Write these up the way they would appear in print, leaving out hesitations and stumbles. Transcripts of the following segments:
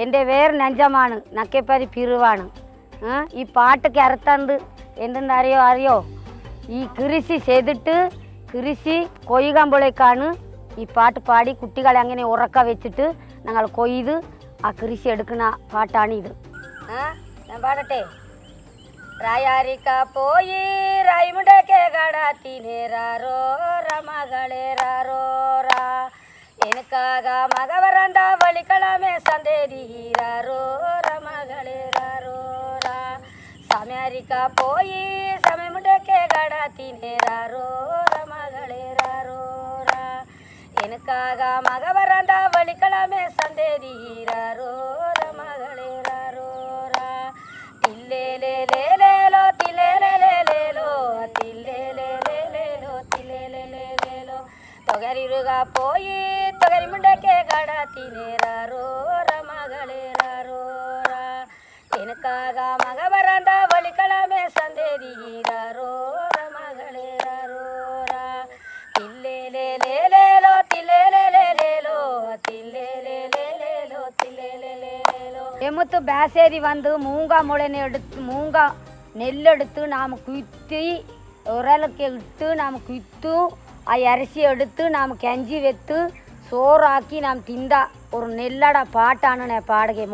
എൻ്റെ പേര് നഞ്ചമാണ് നക്കേപ്പരി പിറുവാണ്. ഈ പാട്ടൊക്കെ അർത്ഥം എന്തെന്നറിയോ? ഈ കൃഷി ചെയ്തിട്ട് കൃഷി കൊയ്യുമ്പോഴേക്കാണ് ഈ പാട്ട് പാടി കുട്ടികളെ അങ്ങനെ ഉറക്ക വെച്ചിട്ട് ഞങ്ങൾ കൊയ്ത് ആ കൃഷി എടുക്കുന്ന പാട്ടാണ് ഇത്. ഞാൻ പാടട്ടെ. ರಾಯಾರಿಕ ಪೋಯಿ ರಾಯಿಮುಂಡಕ್ಕೆ ಗಡಾತಿನೇರಾರೋ ರಮಗಳೇರಾರೋ ರಾ ಎನಕಾಗ ಮಗವರಂದ ಬಳಿಕಳಮೆ ಸಂದೇದೀರಾರೋ ರಮಗಳೇರಾರೋ ರಾ ಸಾಮ್ಯಾರಿಕ ಪೋಯಿ ಸಮಯ ಮುಂಡಕ್ಕೆ ಗಡಾತಿನೇರಾರೋ ರಮಗಳೇರಾರೋ ರಾ ಎನಕಾಗ ಮಗವರಂದ ಬಳಿಕಳಮೆ ಸಂದೇದೀರಾರೋ ರಮಗಳೇರಾರೋ ರಾ ತಿಲ್ಲೇಲೇಲೇಲೇಲೋ ತಿಲ್ಲೇಲೇಲೇಲೇಲೋ ತಿಲ್ಲೇಲೇಲೇಲೇಲೋ ತಿಲ್ಲೇಲೇಲೇಲೇಲೋ ತೊಗರಿರುಗ ಪೋಯಿ ತೊಗರಿ ಮುಂಡಕ್ಕೆ ಗಡಾತಿನೇರಾರೋ ರಮಗಳೇರಾರೋ ರಾ ಎನಕಾಗ ಮಗ ಬರಂದ ಬಳಿಕಳಮೆ ಸಂದೇದೀರಾರೋ ರಮಗಳೇರಾರೋ ರಾ ತಿಲ್ಲೇಲೇಲೇಲೇಲೋ ತಿಲ್ಲೇಲೇಲೇಲೇಲೋ ತಿಲ್ಲೇಲೇಲೇಲೇಲೋ ತಿಲ್ಲೇಲೇಲೇಲೇಲೋ எமுத்து பேசேரி வந்து மூங்கா முளைனை எடுத்து மூங்கா நெல் எடுத்து நாம் குத்தி உரலுக்கு இட்டு நாம் குத்து அரிசி எடுத்து நாம் கஞ்சி வைத்து சோறாக்கி நாம் திந்தா ஒரு நெல்லட பாட்டான நான் பாடுகை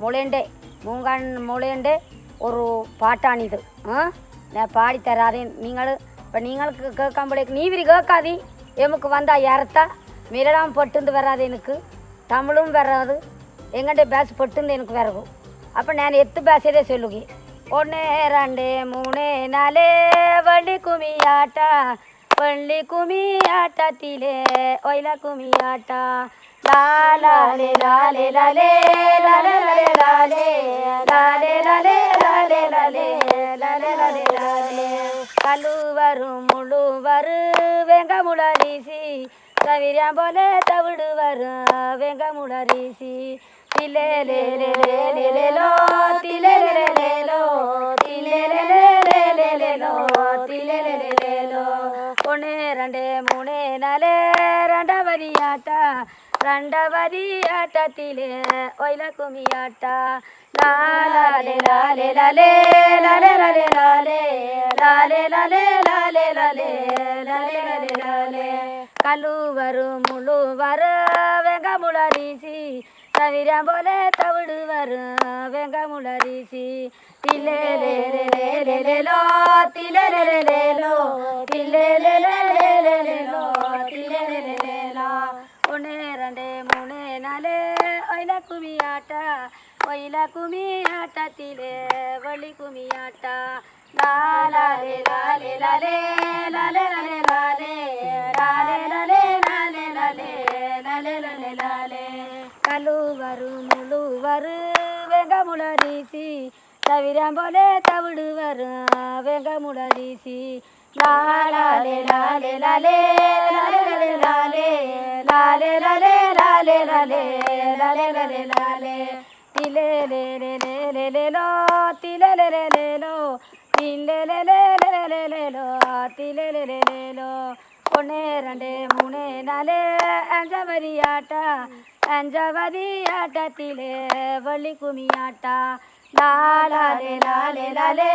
முளைண்டே மூங்கான் முளைண்டே ஒரு பாட்டானிது. நான் பாடி தராதேன். இப்போ நீங்களுக்கு கேட்காம்பளேக்கு நீவிரி கேட்காதி எமக்கு வந்தால் இறத்தா மிரடாமல் பட்டுந்து வராது. எனக்கு தமிழும் வராது, எங்கள்கிட்ட பேச பட்டுந்து எனக்கு வரகும். அப்போ நான் எத்து பேசதே சொல்லுங்க. 1 2 3 4 வள்ளி குமியாட்டா வள்ளி குமியாட்டத்திலே ஒயில குமியாட்டா லாலே லாலே லாலே லாலே லாலே லாலே லாலே லாலே லாலே லாலே லாலே லாலே லாலே கழுவரு முழுவரு வெங்க முளரிசி தவிரியாம் போல தவிடு வரும் வெங்க முளரிசி திலேலேலேலேலேலோ திலேலேலேலேலோ திலேலேலேலேலேலோ திலேலேலேலேலோ 1 2 3 4 ரெண்டவரியாட்டா ரெண்டவரியாட்டத்திலே ஒயில குமியாட்டா லாலே லாலே லாலே லாலே லாலே லாலே லாலே லாலே லாலே லாலே லாலே லாலே லாலே கழுவரு முழுவரு வெங்க முளரிசி தவிராம் போல தவிடு வரும் வெங்க முளரிசி தில்லேலேலேலேலேலோ தில்லேலேலேலேலோ தில்லேலேலேலேலேலோ தில்லேலேலேலேலோ 1 2 3 4 ஒயில குமியாட்டா ஒயில குமியாட்டத்திலே வள்ளி குமியாட்டா லாலே லாலே லாலே லாலே லாலே லாலே லாலே லாலே லாலே லாலே லாலே லாலே லாலே கழுவரு முழுவரு வெங்க முளரிசி தவிராம் போல தவிடு வரும் வெங்க முளரிசி லாலே லாலே லாலே லாலே லாலே லாலே லாலே லாலே லாலே லாலே லாலே லாலே திலேலேலேலேலேலோ திலேலேலேலேலோ தில்லேலேலேலேலேலோ திலேலேலேலேலோ 1 2 3 4 அஞ்சவரியாட்டா அஞ்சவரியாட்டத்திலே வள்ளி குமியாட்டா லாலே லாலே லாலே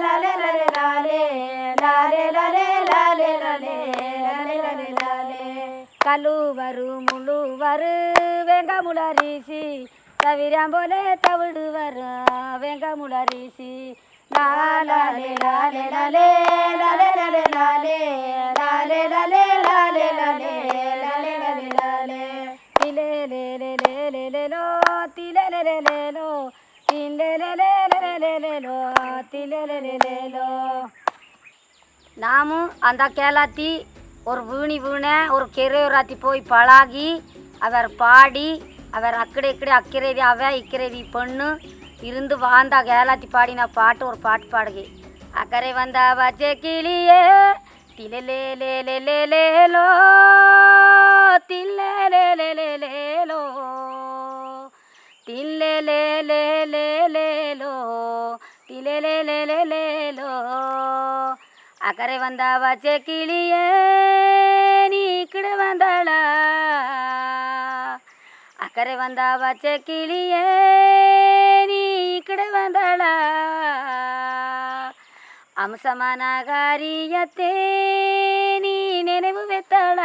லாலே லாலே லாலே லாலே லாலே லாலே லாலே லாலே லாலே லாலே கழுவரு முழுவரு வெங்க முளரிசி தவிராம் போல தவிடு வரும் வெங்க முளரிசி லாலே லாலே லாலே லாலே லாலே லாலே லாலே லாலே லாலே லாலே லாலே லாலே லாலே திலேலேலேலேலேலோ திலேலேலேலேலோ தில்லேலேலேலேலேலோ தில்லேலேலேலேலோ நாமும் அந்த கேளாத்தி ஒரு வீண ஒரு கெரையோராத்தி போய் பழகி அவர் பாடி அவர் அக்கடை அக்கறை அவ இக்கறை பொண்ணு இருந்து வாழ்ந்தா கேளாத்தி பாடின பாட்டு ஒரு பாட்டு பாடுகை. அக்கறை வந்தா வச்ச கிளியே திலேலேலேலேலேலோ தில்லேலேலேலேலோ தில்லேலேலேலேலோ திலேலேலேலேலோ அக்கறை வந்தா வச்ச கிளியே అక్కడే వందావా చెకిలియే నీ ఇక్కడే వందడా ಅಂಸಮನ ಗಾರಿಯತೆ ನೀ ನೆನೆವು ಬೆತ್ತಳ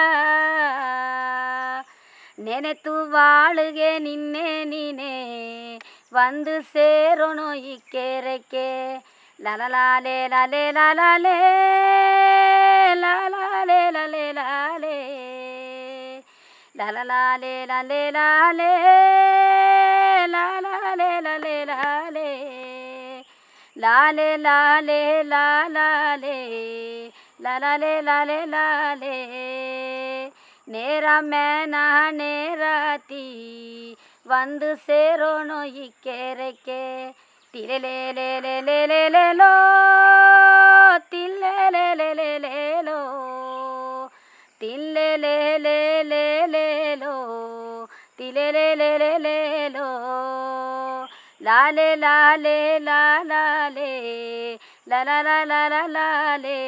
ನೆನೆತು ಬಾಳುಗೆ ನಿನ್ನೆ ನೀನೆ ಒಂದು ಸೇರೋಣು ಇಕ್ಕೆರೆಕ್ಕೆ ಲಲಲಾಲೆ ಲಾಲೆ ಲಾಲಾಲೆ ಲಾಲಾಲೆ ಲಾಲೆ ಲಾಲೆ ಲಲಲಾಲೆ ಲಾಲೆ ಲಾಲೆ ಲಾಲಾಲೆ ಲಾಲೆ ಲಾಲೆ லாலே லாலே லாலே லாலே லாலே லாலே நேரமேனா நேராத்தி வந்து சேரோணும் இக்கேரைக்கே திலேலேலேலேலேலேலோ தில்லேலேலேலேலேலோ தில்லேலேலேலேலேலோ திலேலேலேலேலேலோ லாலே லாலே லாலே லாலே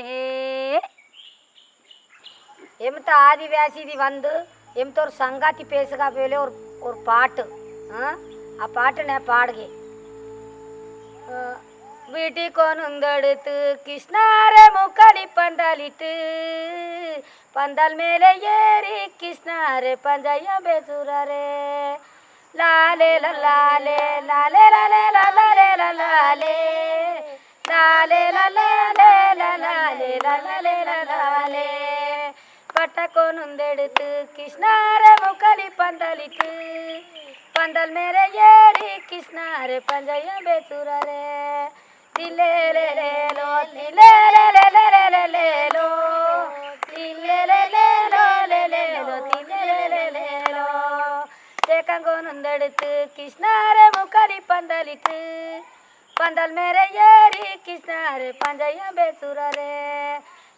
எம்த ஆதிவாசி வந்து எம்த ஒரு சங்காத்தி பேசுகா போலே ஒரு பாட்டு ఆ పాట నేను పాడగే வீட்டி கொனுந்தெடுத்து கிருஷ்ணாரே முக்கடி பந்தலிட்டு பந்தல் மேலே ஏறி கிருஷ்ணாரே பஞ்சையம் பேசுறாரே லாலே லாலே லாலே லாலே லாலே லாலே லாலே லாலே லாலே லாலே லாலே பட்ட கொனுந்தெடுத்து கிருஷ்ணாரே முக்கடி பந்தலிட்டு பந்தல் மேலே ஏறி கிருஷ்ணாரே பஞ்சையம் பேசுறாரே தில்லேலேலேலோ தில்லேலேலேலேலேலோ தில்லேலேலேலோ தில்லேலேலேலோ தேக்கங்கொனுந்தெடுத்து கிருஷ்ணாரே முக்கடி பந்தலிட்டு பந்தல் மேலே ஏறி கிருஷ்ணாரே பஞ்சையம் பேசுறாரே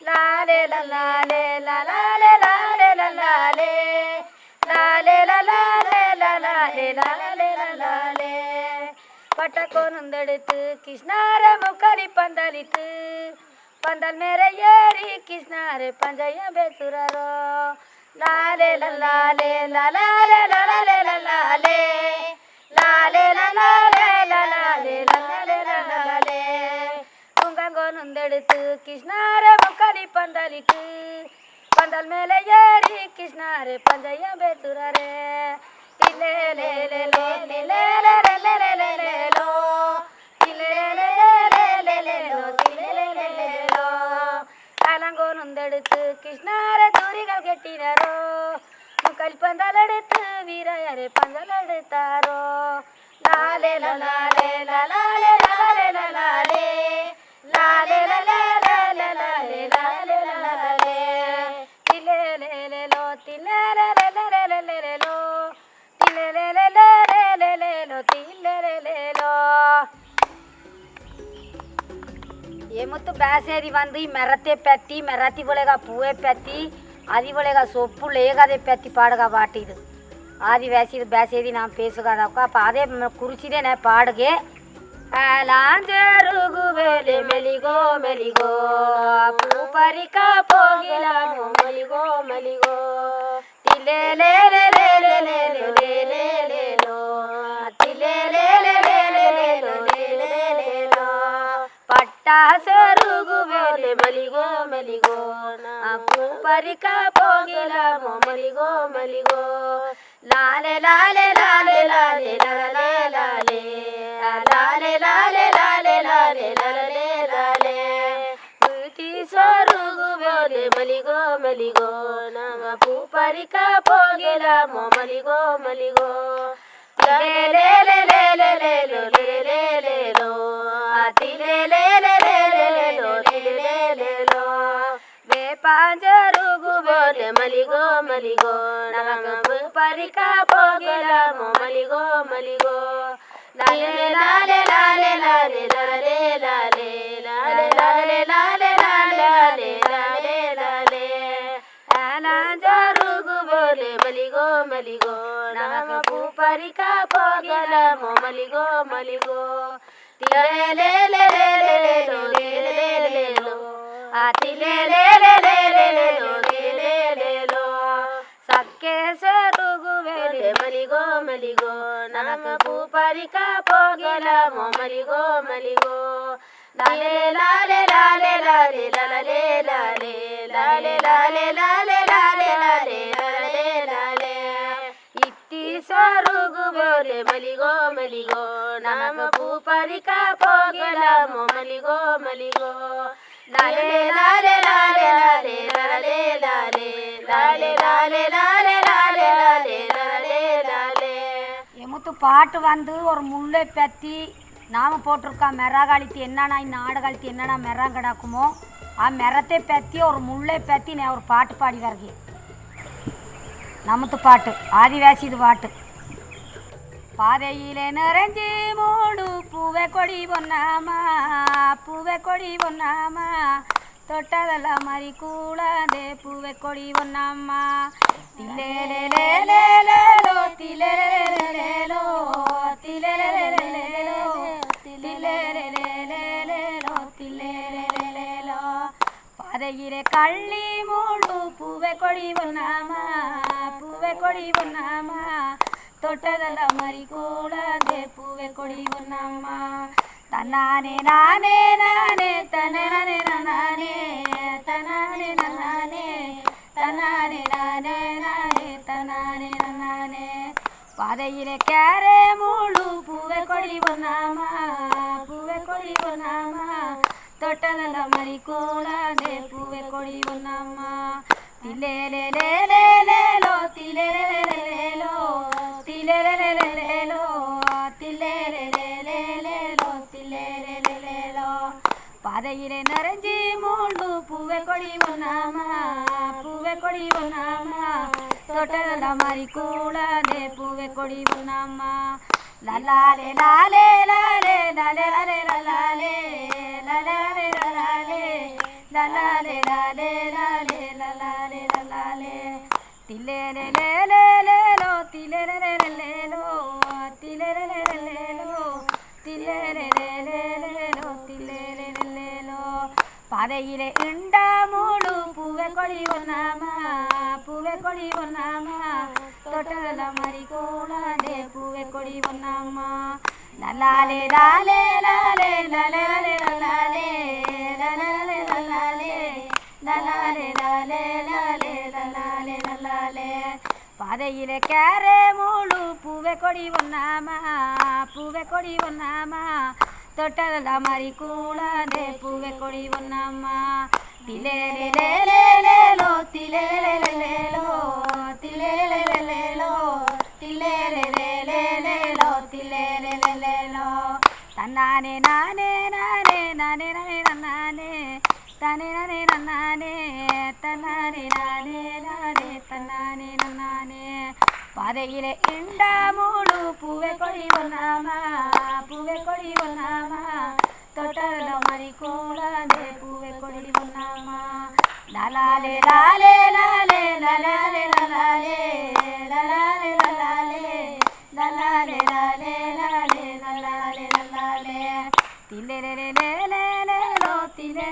லாலே லாலே லாலே லாலே லாலே லாலே லாலே லாலே லாலே லாலே பட்ட கொனுந்தெடுத்து கிருஷ்ணாரே முக்கடி பந்தலிட்டு பந்தல் மேலே ஏறி கிருஷ்ணாரே பஞ்சையம் பேசுறாரோ லாலே லாலே லாலே லாலே லாலே லாலே லாலே லாலே லாலே லாலே கொனுந்தெடுத்து கிருஷ்ணாரே முக்கடி பந்தலிட்டு பந்தல் மேலே ஏறி கிருஷ்ணாரே பஞ்சையம் பேசுறாரே தில்லேலேலேலோ தில்லேலேலேலேலேலோ தில்லேலேலேலேலேலோ தில்லேலேலேலேலோ காலங்கொனுந்தெடுத்து கிருஷ்ணாரே தூரிகள் கெட்டினாரோ முக்கடி பந்தல் எடுத்து வீரையரே பந்தல் எடுத்தாரோ லாலே லாலே லாலே லாலே லாலே லாலே லாலே லாலே லாலே தில்லேலேலேலோ தில்லேலேலேலேலேலோ தில்லேலேலேலேலேலோ தில்லேலேலேலோ ఏమొత్తు బ్యాసేది వంది మెరతే పెత్తి మెరతి బొలేగా పూవే పెత్తి అది బొలేగా సొప్పు లేగదే పెత్తి పాడగా பாட்டிது ஆதிவாசி பேசேதி நான் பேசுகாதாக்கா அப்போ அதே குறிச்சிதே நான் பாடுகே లాంజరుగు వేలే మెలిగో మెలిగో పూపరిక పోగిలాము మెలిగో మెలిగో తిలేలేలేలేలేలేలేలేలో తిలేలేలేలేలేలేలేలో పట్టాసరుగు వేలే మెలిగో మెలిగో పూపరిక పోగిలాము మెలిగో మెలిగో లాలే లాలే లాలే లాలే లాలే లాలే లాలే లాలే లాలే లాలే లాలే లాలే వీటి సరుగు వేలే మలిగో మలిగో నామ పూపరిక పోగిలామో మలిగో మలిగో లేలేలేలేలేలేలేలేలో తిలేలేలేలేలేలో తిలేలేలేలో వేపాంజరుగు వేలే మలిగో మలిగో నామ పూపరిక పోగిలామో మలిగో మలిగో లాలే లాలే లాలే లాలే లాలే లాలే లాలే లాలే లాలే లాలే లాలే లాలే జరుగు బోలే మలిగో మలిగో నమక పూపరిక పోగలమో మలిగో మలిగో తిలేలేలేలేలేలో లేలేలేలో ఆ తిలేలేలేలేలో లేలేలేలో సక్కే సరుగు వేలే మలిగో మలిగో నమ పూపరిక పోగెలమో మలిగో మలిగో లాలే లాలే లాలే లాలే లాలే లాలే లాలే లాలే లాలే లాలే లాలే లాలే లాలే ఇట్టి సరుగు బోలే మలిగో మలిగో నమ పూపరిక పోగెలమో మలిగో మలిగో లాలే లాలే లాలే లాలే లాలే లాలే లాలే లాలే లాలే లాలే లాలే లాలే லாலே. எமுத்து பாட்டு வந்து ஒரு முல்லை பற்றி நாம் போட்டிருக்கா மெரா கழித்து என்னன்னா நாடு கழித்து என்னன்னா மெரம் கிடக்குமோ மெரத்தை பற்றி ஒரு முல்லை பற்றி நான் ஒரு பாட்டு பாடி வரேன். நமத்து பாட்டு ஆதிவாசி இது பாட்டு. பாதையிலே நிறைஞ்சி மூடு பூவை கொடி பொன்னாமா பூவை கொடி பொன்னாமா தொட்டதெல்லாம் மாதிரி கூடாதே பூவை கொடி பொன்னாமா தில்லேலேலேலேலோ தில்லேலேலேலோ தில்லேலேலேலோ தில்லேலேலேலேலோ தில்லேலேலேலோ பாதையிலே கள்ளி மூடு பூவை கொடி பொன்னாமா பூவை கொடி பொன்னாமா தொட்டதெல்லாம் மாதிரி கூடாதே பூவை கொடி பொன்னாமா தன்னானே நானே நானே தனே நானே நானே தனானே நானே தனானே நானே நானே தனானே நானே பாதையிலே கேரே மூடு பூவை கொடி பொன்னாமா பூவை கொடி பொன்னாமா தொட்டதெல்லாம் மாதிரி கூடாதே பூவை கொடி பொன்னாமா தில்லேலேலேலேலோ தில்லேலேலேலோ தில்லேலேலேலோ தில்லேலேலேலோ தில்லேலேலேலோ பாதையிலே நிறைஞ்சி மூண்டு பூவை கொடி பொன்னாமா பூவை கொடி பொன்னாமா தொட்டதெல்லாம் மாதிரி கூடாதே பூவை கொடி பொன்னாமா லலாலே லாலே லாலே லாலே லாலே லாலே லாலே லாலே லாலே லாலே லாலே லாலே லாலே தில்லேலேலேலேலோ தில்லேலேலேலோ தில்லேலேலேலோ தில்லேலேலேலோ தில்லேலேலேலோ பாதையிலே இண்டா மூடு பூவை கொடி பொன்னாமா பூவை கொடி பொன்னாமா தொட்டதெல்லாம் மாதிரி கூடாதே பூவை கொடி பொன்னாமா லலாலே லாலே லாலே லாலே லாலே லாலே லாலே லாலே லாலே லாலே லாலே லாலே பாதையிலே கேரே மூடு பூவை கொடி பொன்னாமா பூவை கொடி பொன்னாமா தொட்டதெல்லாம் மாதிரி கூடாதே பூவை கொடி பொன்னாமா தில்லேலேலேலேலோ தில்லேலேலேலோ தில்லேலேலேலோ தில்லேலேலேலோ தில்லேலேலேலோ தன்னானே நானே நானே நானே நானே நானே தானே நானே நானே தன்னானே நானே நானே தன்னானே நானே பாதையிலே இண்டா மூடு பூவை கொடி பொன்னாமா பூவை கொடி பொன்னாமா தொட்டதெல்லாம் மாதிரி கூடாதே பூவை கொடி பொன்னாமா லாலே லாலே லாலே லாலே லாலே லாலே லாலே லாலே லாலே லாலே லாலே லாலே தில்லேலேலேலேலோ தில்லே